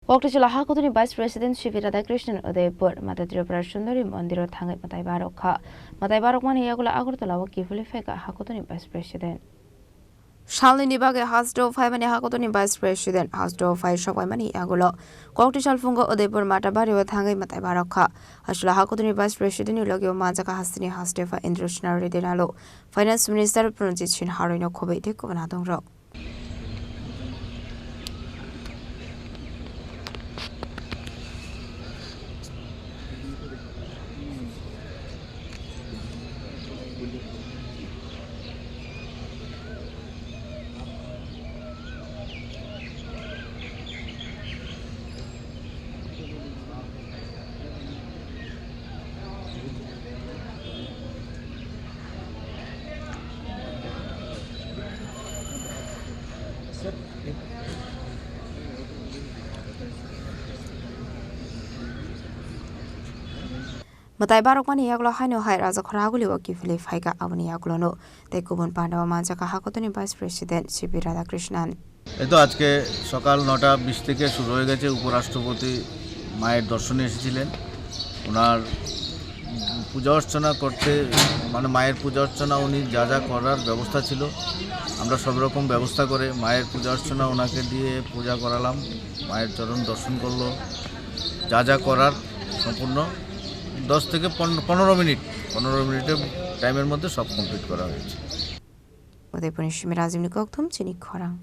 Koktichula Hakutuni Vice President Shivi Radhakrishnan Udaipur Mata Tripura Sundari Mandiro Thangai Matai Barokha Matai Barokman Yagula Agartala Kifuli Feka Hakutuni Vice President Shalini Bage Hasdo 5 Mani Hakutuni Vice President Hasdo 5 Shokai Mani Yagulo Koktishal Fungo Udaipur Mata Bario Thangai Matai Barokha Hashula Hakutuni Vice President Ulogio Manzaka Hastini Hastefa International Denalo Finance Minister Pronjit Shin Harino Kobe Tekovanatung Rock Matai Barokman Yaglo Hino Hai Raza Koraguli Wakifili Faika Avani Yaglono, the Kubun Pandava Manjaka Hakutuni Vice President Shivi Radhakrishnan. এই তো আজকে সকাল 9:20 থেকে শুরু হয়ে গেছে উপরাষ্ট্রপতি মায়ের দর্শনে এসেছিলেন ওনার পূজা অর্চনা করতে মানে মায়ের পূজা অর্চনা উনি যা যা করার ব্যবস্থা ছিল আমরা সব রকম ব্যবস্থা করে মায়ের পূজা অর্চনা ওনাকে দিয়ে পূজা করালাম মায়ের চরণ দর্শন করলো যা যা করার সম্পূর্ণ 10 থেকে 15 মিনিটের টাইমের মধ্যে সব কমপ্লিট করা হয়েছে Udaipur Shimi Razim Nikoktum Chini Khorang